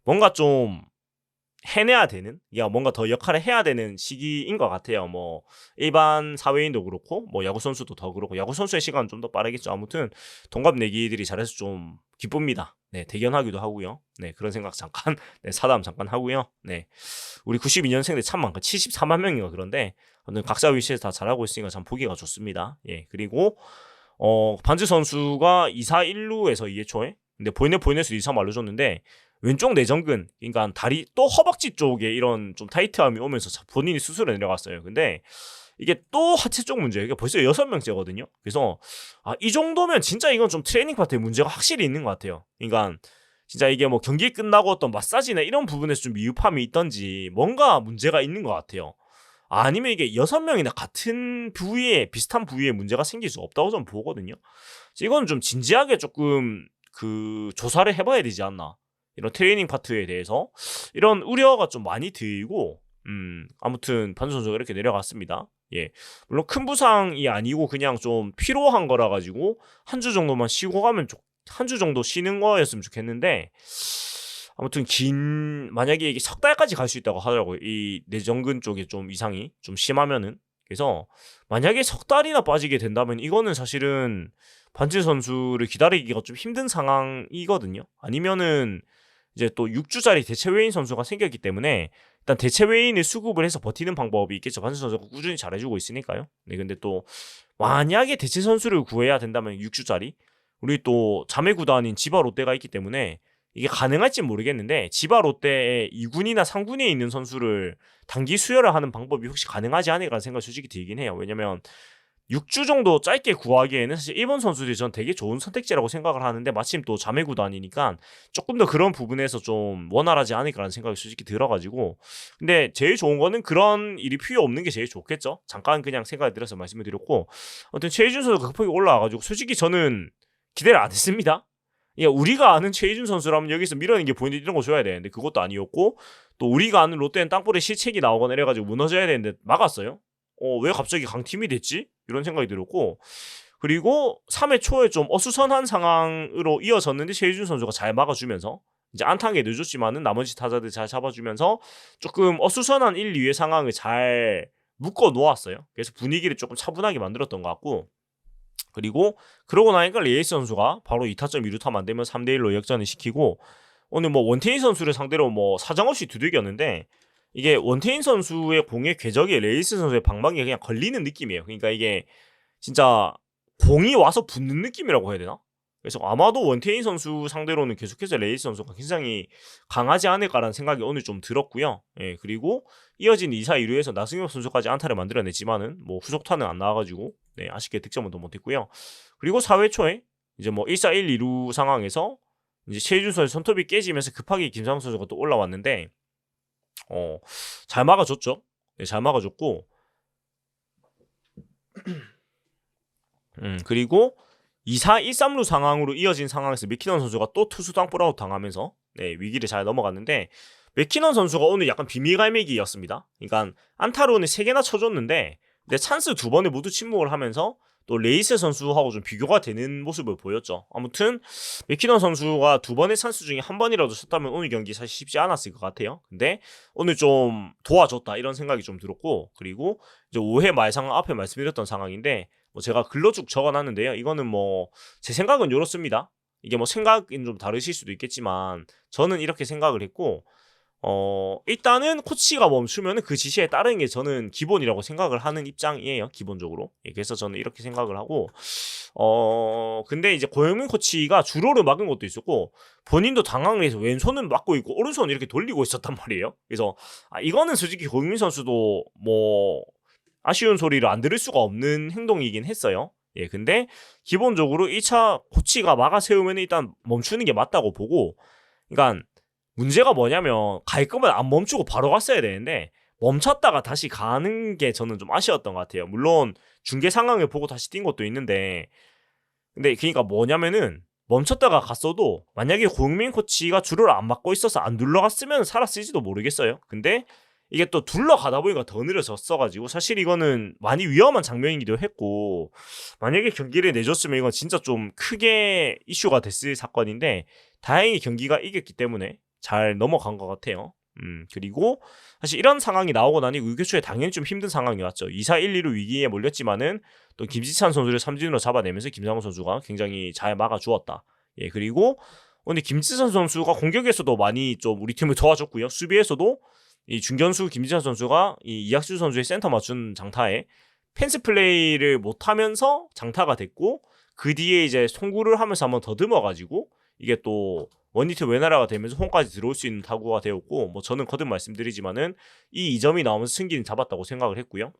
뭔가 좀 해내야 되는, 야 뭔가 더 역할을 해야 되는 시기인 것 같아요. 뭐 일반 사회인도 그렇고 뭐 야구 선수도 더 그렇고, 야구 선수의 시간은 좀 더 빠르겠죠. 아무튼 동갑 내기들이 잘해서 좀 기쁩니다. 네, 대견하기도 하고요. 네, 그런 생각 잠깐, 네, 사담 잠깐 하고요. 네, 우리 92년생들 참 많고 74만 명인가 그런데 각자 위치에서 다 잘하고 있으니까 참 보기가 좋습니다. 예, 그리고 반지 선수가 2사 1루에서 2회 초에, 근데 보이네에서 2사 말려줬는데 왼쪽 내전근, 그러니까 다리 또 허벅지 쪽에 이런 좀 타이트함이 오면서 본인이 수술을 내려갔어요. 근데 이게 또 하체 쪽 문제예요. 이게 벌써 6명째거든요. 그래서 이 정도면 진짜 이건 좀 트레이닝 파트에 문제가 확실히 있는 것 같아요. 그러니까 진짜 이게 뭐 경기 끝나고 어떤 마사지나 이런 부분에서 좀 미흡함이 있던지 뭔가 문제가 있는 것 같아요. 아니면 이게 6명이나 같은 부위에, 비슷한 부위에 문제가 생길 수 없다고 저는 보거든요. 이건 좀 진지하게 조금 조사를 해봐야 되지 않나. 이런 트레이닝 파트에 대해서 이런 우려가 좀 많이 들고, 아무튼 반주 선수가 이렇게 내려갔습니다. 예, 물론 큰 부상이 아니고 그냥 좀 피로한 거라 가지고 한 주 정도만 쉬고 가면 한 주 정도 쉬는 거였으면 좋겠는데, 아무튼 만약에 이게 석 달까지 갈 수 있다고 하더라고요. 이 내전근 쪽에 좀 이상이 좀 심하면은. 그래서 만약에 석 달이나 빠지게 된다면 이거는 사실은 반지 선수를 기다리기가 좀 힘든 상황이거든요. 아니면은 이제 또 6주짜리 대체 외인 선수가 생겼기 때문에 일단 대체 외인을 수급을 해서 버티는 방법이 있겠죠. 반지 선수가 꾸준히 잘해주고 있으니까요. 네, 근데 또 만약에 대체 선수를 구해야 된다면 6주짜리, 우리 또 자매 구단인 지바 롯데가 있기 때문에 이게 가능할지 모르겠는데, 지바 롯데의 2군이나 3군에 있는 선수를 단기 수혈을 하는 방법이 혹시 가능하지 않을까 생각이 솔직히 들긴 해요. 왜냐면 6주 정도 짧게 구하기에는 사실 일본 선수들이 전 되게 좋은 선택지라고 생각을 하는데, 마침 또 자매 구단이니까 조금 더 그런 부분에서 좀 원활하지 않을까라는 생각이 솔직히 들어가지고, 근데 제일 좋은 거는 그런 일이 필요 없는 게 제일 좋겠죠. 잠깐 그냥 생각이 들어서 말씀을 드렸고, 아무튼 최희준 선수가 급하게 올라와가지고 솔직히 저는 기대를 안 했습니다. 우리가 아는 최희준 선수라면 여기서 밀어내는 게 보이는데 이런 거 줘야 되는데 그것도 아니었고, 또 우리가 아는 롯데는 땅볼에 실책이 나오거나 이래가지고 무너져야 되는데 막았어요. 왜 갑자기 강팀이 됐지? 이런 생각이 들었고, 그리고 3회 초에 좀 어수선한 상황으로 이어졌는데 최희준 선수가 잘 막아주면서 이제 안타게 늦었지만은 나머지 타자들 잘 잡아주면서 조금 어수선한 1, 2회 상황을 잘 묶어 놓았어요. 그래서 분위기를 조금 차분하게 만들었던 것 같고, 그리고 그러고 나니까 레이스 선수가 바로 2타점 2루타 만들면 3대1로 역전을 시키고, 오늘 뭐 원태인 선수를 상대로 뭐 사정없이 두들겼는데, 이게 원태인 선수의 공의 궤적에 레이스 선수의 방망이가 그냥 걸리는 느낌이에요. 그러니까 이게 진짜 공이 와서 붙는 느낌이라고 해야 되나? 그래서 아마도 원태인 선수 상대로는 계속해서 레이스 선수가 굉장히 강하지 않을까라는 생각이 오늘 좀 들었고요. 예, 그리고 이어진 2사 2루에서 나승엽 선수까지 안타를 만들어냈지만은 뭐 후속타는 안 나와가지고 아쉽게 득점은 더 못했고요. 그리고 4회 초에 이제 뭐 1사 1, 2루 상황에서 이제 최희준 선수 손톱이 깨지면서 급하게 김상훈 선수가 또 올라왔는데, 잘 막아줬죠. 네, 잘 막아줬고, 그리고 2사 1, 3루 상황으로 이어진 상황에서 맥키넌 선수가 또 투수 땅볼아웃 당하면서 위기를 잘 넘어갔는데, 맥키넌 선수가 오늘 약간 비밀갈매기였습니다. 그러니까 안타로는 3개나 쳐줬는데 근데 찬스 2번에 모두 침묵을 하면서 또 레이스 선수하고 좀 비교가 되는 모습을 보였죠. 아무튼 맥키넌 선수가 두 번의 찬스 중에 한 번이라도 쳤다면 오늘 경기 사실 쉽지 않았을 것 같아요. 근데 오늘 좀 도와줬다 이런 생각이 좀 들었고, 그리고 이제 5회 말 상황 앞에 말씀드렸던 상황인데 뭐 제가 글로 쭉 적어놨는데요. 이거는 뭐 제 생각은 이렇습니다. 이게 뭐 생각은 좀 다르실 수도 있겠지만 저는 이렇게 생각을 했고, 일단은 코치가 멈추면 그 지시에 따르는 게 저는 기본이라고 생각을 하는 입장이에요. 기본적으로. 예, 그래서 저는 이렇게 생각을 하고, 근데 이제 고영민 코치가 주로를 막은 것도 있었고, 본인도 당황을 해서 왼손은 막고 있고, 오른손은 이렇게 돌리고 있었단 말이에요. 그래서, 이거는 솔직히 고영민 선수도 뭐, 아쉬운 소리를 안 들을 수가 없는 행동이긴 했어요. 예, 근데 기본적으로 1차 코치가 막아 세우면 일단 멈추는 게 맞다고 보고, 그러니까 문제가 뭐냐면 갈 거면 안 멈추고 바로 갔어야 되는데 멈췄다가 다시 가는 게 저는 좀 아쉬웠던 것 같아요. 물론 중계 상황을 보고 다시 뛴 것도 있는데, 근데 그러니까 뭐냐면은 멈췄다가 갔어도 만약에 고흥민 코치가 줄을 안 막고 있어서 안 둘러갔으면 살았을지도 모르겠어요. 근데 이게 또 둘러가다 보니까 더 느려졌어가지고 사실 이거는 많이 위험한 장면이기도 했고, 만약에 경기를 내줬으면 이건 진짜 좀 크게 이슈가 됐을 사건인데 다행히 경기가 이겼기 때문에 잘 넘어간 것 같아요. 그리고 사실 이런 상황이 나오고 나니 의교초에 당연히 좀 힘든 상황이 왔죠. 2사 1, 2로 위기에 몰렸지만은 또 김지찬 선수를 삼진으로 잡아내면서 김상훈 선수가 굉장히 잘 막아주었다. 예, 그리고 근데 김지찬 선수가 공격에서도 많이 좀 우리 팀을 도와줬고요. 수비에서도 이 중견수 김지찬 선수가 이 이학수 선수의 센터 맞춘 장타에 펜스 플레이를 못하면서 장타가 됐고, 그 뒤에 이제 송구를 하면서 한번 더듬어가지고 이게 또 원히트 외나라가 되면서 홈까지 들어올 수 있는 타구가 되었고, 뭐 저는 거듭 말씀드리지만은 이 2점이 나오면서 승기는 잡았다고 생각을 했고요.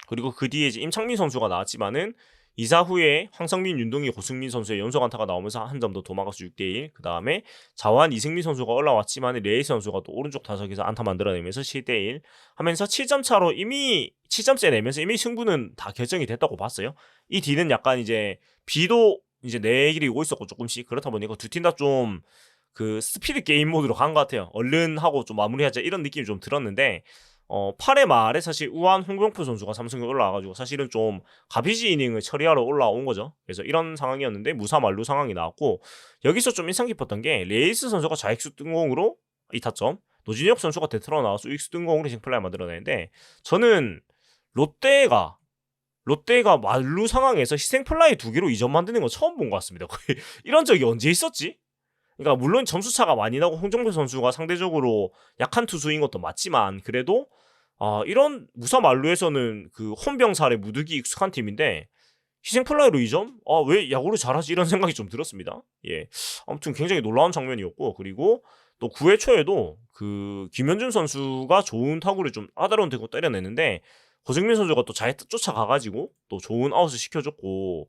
그리고 그 뒤에 이제 임창민 선수가 나왔지만은 2사 후에 황성민, 윤동희, 고승민 선수의 연속 안타가 나오면서 한 점 더 도망가서 6대1. 그 다음에 자완, 이승민 선수가 올라왔지만 레이스 선수가 또 오른쪽 타석에서 안타 만들어내면서 7대1 하면서 7점 차로 이미 7점째 내면서 이미 승부는 다 결정이 됐다고 봤어요. 이 뒤는 약간 이제 비도 이제 내길이 오고 있었고 조금씩, 그렇다 보니까 두 팀 다 좀 그 스피드 게임 모드로 간 것 같아요. 얼른 하고 좀 마무리하자 이런 느낌이 좀 들었는데, 8회 말에 사실 우한 홍병표 선수가 3승에 올라와가지고 사실은 좀 가비지 이닝을 처리하러 올라온 거죠. 그래서 이런 상황이었는데 무사 만루 상황이 나왔고, 여기서 좀 인상 깊었던 게 레이스 선수가 좌익수 뜬공으로 2타점, 노진혁 선수가 대타로 나와서 우익수 뜬공으로 싱플라이 만들어내는데, 저는 롯데가 만루 상황에서 희생플라이 2개로 2점 만드는 거 처음 본 것 같습니다. 거의 이런 적이 언제 있었지? 그러니까 물론 점수차가 많이 나고 홍정표 선수가 상대적으로 약한 투수인 것도 맞지만, 그래도 이런 무사 만루에서는 그 혼병살에 무득이 익숙한 팀인데 희생플라이로 2점? 왜 야구를 잘하지? 이런 생각이 좀 들었습니다. 예, 아무튼 굉장히 놀라운 장면이었고, 그리고 또 9회 초에도 그 김현준 선수가 좋은 타구를 좀 아다로운 대고 때려내는데 고승민 선수가 또 잘 쫓아가가지고 또 좋은 아웃을 시켜줬고,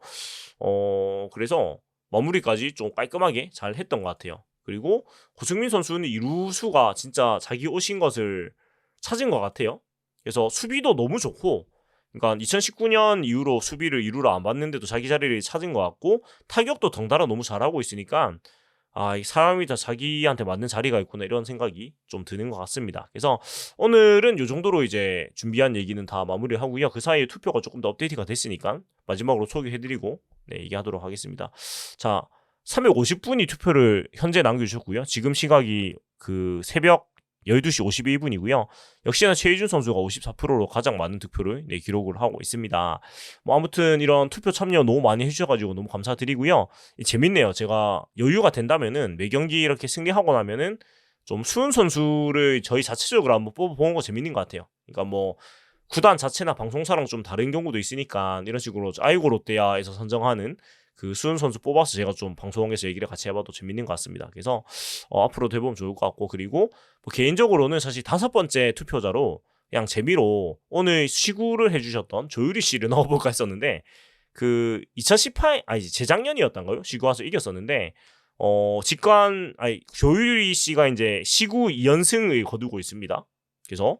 그래서 마무리까지 좀 깔끔하게 잘 했던 것 같아요. 그리고 고승민 선수는 이루수가 진짜 자기 오신 것을 찾은 것 같아요. 그래서 수비도 너무 좋고, 그러니까 2019년 이후로 수비를 이루로 안 받는데도 자기 자리를 찾은 것 같고, 타격도 덩달아 너무 잘하고 있으니까 이 사람이 다 자기한테 맞는 자리가 있구나 이런 생각이 좀 드는 것 같습니다. 그래서 오늘은 이 정도로 이제 준비한 얘기는 다 마무리하고요. 그 사이에 투표가 조금 더 업데이트가 됐으니까 마지막으로 소개해드리고 얘기하도록 하겠습니다. 자, 350분이 투표를 현재 남겨주셨고요. 지금 시각이 그 새벽 12시 51분이고요. 역시나 최희준 선수가 54%로 가장 많은 득표를 기록을 하고 있습니다. 뭐 아무튼 이런 투표 참여 너무 많이 해주셔가지고 너무 감사드리고요. 재밌네요. 제가 여유가 된다면은 매 경기 이렇게 승리하고 나면은 좀 수훈 선수를 저희 자체적으로 한번 뽑아보는 거 재밌는 것 같아요. 그러니까 뭐 구단 자체나 방송사랑 좀 다른 경우도 있으니까 이런 식으로 아이고 롯데야에서 선정하는 그 수훈 선수 뽑아서 제가 좀 방송에서 얘기를 같이 해봐도 재밌는 것 같습니다. 그래서 앞으로도 해보면 좋을 것 같고, 그리고 뭐 개인적으로는 사실 5번째 투표자로 그냥 재미로 오늘 시구를 해주셨던 조유리 씨를 넣어볼까 했었는데, 그 2018 재작년이었던가요? 시구 와서 이겼었는데 조유리 씨가 이제 시구 2연승을 거두고 있습니다. 그래서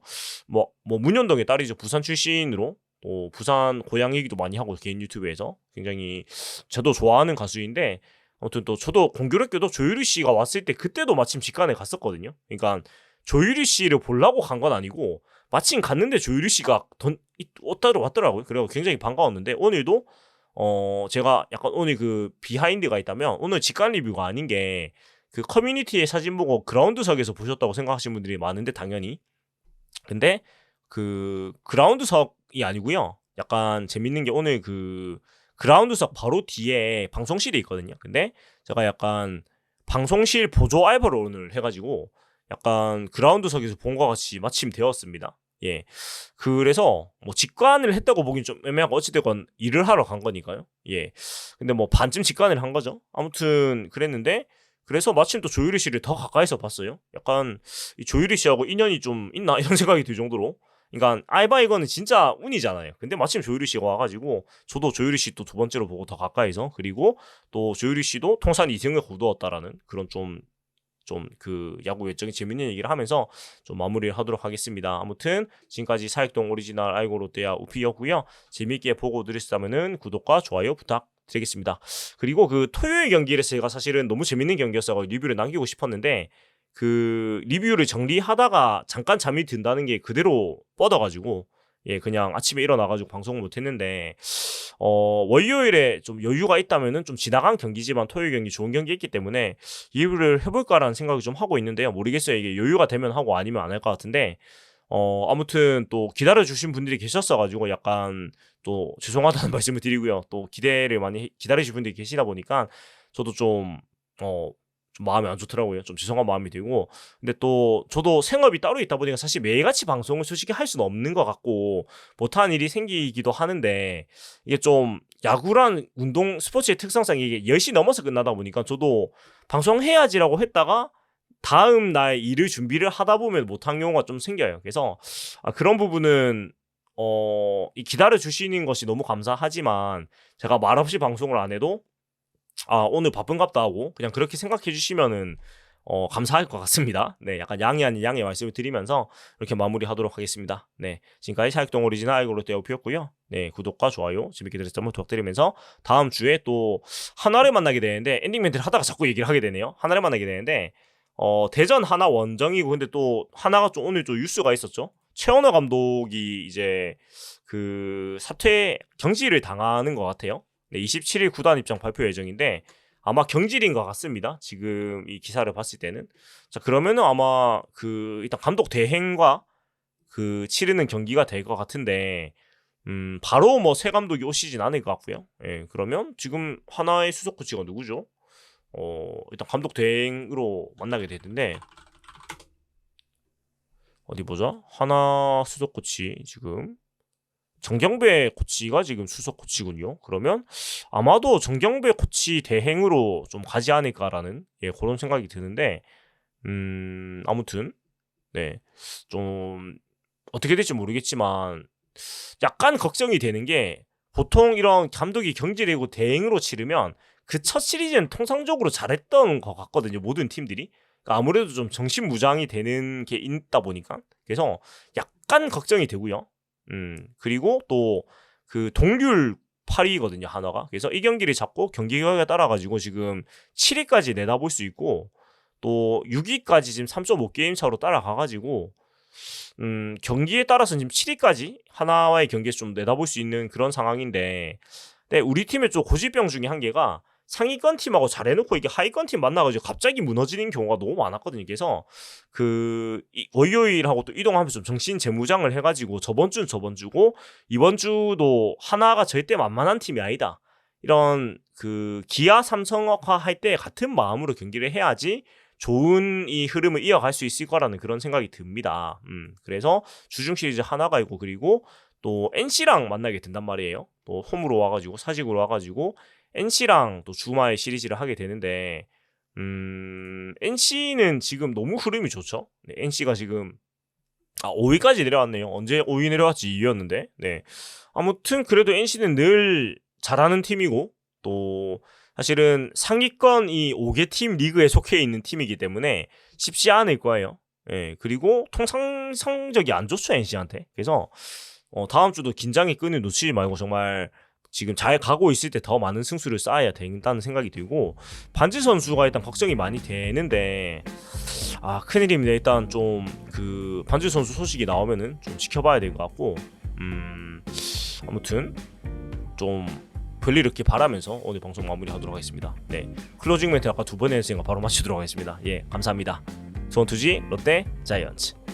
뭐 문현동의 딸이죠. 부산 출신으로 또 부산 고향 얘기도 많이 하고 개인 유튜브에서 굉장히 저도 좋아하는 가수인데, 아무튼 또 저도 공교롭게도 조유리 씨가 왔을 때 그때도 마침 직관에 갔었거든요. 그러니까 조유리 씨를 보려고 간 건 아니고 마침 갔는데 조유리 씨가 왔더라고요. 그래서 굉장히 반가웠는데 오늘도 제가 약간 오늘 그 비하인드가 있다면 오늘 직관 리뷰가 아닌 게 그 커뮤니티의 사진 보고 그라운드석에서 보셨다고 생각하시는 분들이 많은데 당연히 근데 그 그라운드석이 아니고요. 약간 재밌는 게 오늘 그 그라운드석 바로 뒤에 방송실이 있거든요. 근데 제가 약간 방송실 보조 알바를 오늘 해가지고 약간 그라운드석에서 본 것 같이 마침 되었습니다. 예. 그래서 뭐 직관을 했다고 보긴 좀 애매하고 어찌됐건 일을 하러 간 거니까요. 예. 근데 뭐 반쯤 직관을 한 거죠. 아무튼 그랬는데 그래서 마침 또 조유리 씨를 더 가까이서 봤어요. 약간 이 조유리 씨하고 인연이 좀 있나 이런 생각이 들 정도로. 그러니까 알바 이거는 진짜 운이잖아요. 근데 마침 조유리 씨가 와가지고 저도 조유리 씨 또 두 번째로 보고 더 가까이서 그리고 또 조유리 씨도 통산 2승을 거두었다라는 그런 좀 그 야구 외적인 재밌는 얘기를 하면서 좀 마무리를 하도록 하겠습니다. 아무튼 지금까지 사익동 오리지널 아이고 롯데야 우피였고요. 재밌게 보고 드렸다면은 구독과 좋아요 부탁드리겠습니다. 그리고 그 토요일 경기를 제가 사실은 너무 재밌는 경기였어서 리뷰를 남기고 싶었는데 그 리뷰를 정리하다가 잠깐 잠이 든다는 게 그대로 뻗어가지고 예 그냥 아침에 일어나가지고 방송을 못했는데 월요일에 좀 여유가 있다면은 좀 지나간 경기지만 토요일 경기 좋은 경기 있기 때문에 리뷰를 해볼까라는 생각을 좀 하고 있는데요. 모르겠어요. 이게 여유가 되면 하고 아니면 안 할 것 같은데 아무튼 또 기다려주신 분들이 계셨어가지고 약간 또 죄송하다는 말씀을 드리고요. 또 기대를 많이 기다리신 분들이 계시다 보니까 저도 좀 마음이 안 좋더라고요. 좀 죄송한 마음이 들고. 근데 또 저도 생업이 따로 있다 보니까 사실 매일같이 방송을 솔직히 할 수는 없는 것 같고 못하는 일이 생기기도 하는데 이게 좀 야구란 운동 스포츠의 특성상 이게 10시 넘어서 끝나다 보니까 저도 방송해야지라고 했다가 다음 날 일을 준비를 하다 보면 못한 경우가 좀 생겨요. 그래서 그런 부분은 이 기다려 주시는 것이 너무 감사하지만 제가 말없이 방송을 안 해도 오늘 바쁜갑다 하고 그냥 그렇게 생각해 주시면은 감사할 것 같습니다. 네, 약간 양이 아닌 양의 말씀을 드리면서 이렇게 마무리하도록 하겠습니다. 네, 지금까지 사익동 오리지널 아이고 롯데 오피였고요. 네, 구독과 좋아요 재밌게 들으셨다면 부탁드리면서 다음 주에 또 하나를 만나게 되는데 엔딩 멘트를 하다가 자꾸 얘기를 하게 되네요. 하나를 만나게 되는데 대전 하나 원정이고 근데 또 하나가 좀 오늘 좀 뉴스가 있었죠. 최원호 감독이 이제 그 사퇴 경질을 당하는 것 같아요. 네, 27일 구단 입장 발표 예정인데 아마 경질인 것 같습니다. 지금 이 기사를 봤을 때는. 자, 그러면은 아마 그 일단 감독 대행과 그 치르는 경기가 될 것 같은데 바로 뭐 새 감독이 오시진 않을 것 같고요. 예, 그러면 지금 하나의 수석 코치가 누구죠? 일단 감독 대행으로 만나게 되는데 어디 보자. 하나 수석 코치 지금 정경배 코치가 지금 수석 코치군요. 그러면 아마도 정경배 코치 대행으로 좀 가지 않을까라는 그런 생각이 드는데 아무튼 네, 좀 어떻게 될지 모르겠지만 약간 걱정이 되는 게 보통 이런 감독이 경질되고 대행으로 치르면 그 첫 시리즈는 통상적으로 잘했던 것 같거든요. 모든 팀들이. 그러니까 아무래도 좀 정신무장이 되는 게 있다 보니까 그래서 약간 걱정이 되고요. 그리고 또 그 동률 8위거든요 한화가. 그래서 이 경기를 잡고 경기 결과에 따라 가지고 지금 7위까지 내다볼 수 있고 또 6위까지 지금 3.5게임 차로 따라가 가지고 경기에 따라서는 지금 7위까지 하나와의 경기에서 좀 내다볼 수 있는 그런 상황인데 근데 우리 팀의 좀 고질병 중에 한 개가 상위권 팀하고 잘해놓고 이게 하위권 팀 만나가지고 갑자기 무너지는 경우가 너무 많았거든요. 그래서 그 월요일하고 또 이동하면서 좀 정신 재무장을 해가지고 저번 주는 저번 주고 이번 주도 하나가 절대 만만한 팀이 아니다. 이런 그 기아 삼성화화 할 때 같은 마음으로 경기를 해야지 좋은 이 흐름을 이어갈 수 있을 거라는 그런 생각이 듭니다. 그래서 주중 시리즈 하나가 있고 그리고 또 NC랑 만나게 된단 말이에요. 또 홈으로 와가지고 사직으로 와가지고 NC랑 또 주말 시리즈를 하게 되는데 NC는 지금 너무 흐름이 좋죠. 네, NC가 지금 5위까지 내려왔네요. 언제 5위 내려왔지 2위였는데. 네. 아무튼 그래도 NC는 늘 잘하는 팀이고 또 사실은 상위권 이 5개 팀 리그에 속해 있는 팀이기 때문에 쉽지 않을 거예요. 예. 그리고 통상 성적이 안 좋죠 NC한테. 그래서 다음 주도 긴장의 끈을 놓치지 말고 정말 지금 잘 가고 있을 때 더 많은 승수를 쌓아야 된다는 생각이 들고 반지 선수가 일단 걱정이 많이 되는데 큰일입니다. 일단 좀 그 반지 선수 소식이 나오면은 좀 지켜봐야 될 것 같고 아무튼 좀 별일 없길 바라면서 오늘 방송 마무리하도록 하겠습니다. 네, 클로징 멘트 아까 두 번 했으니까 바로 마치도록 하겠습니다. 예, 감사합니다. 수원투지 롯데 자이언츠.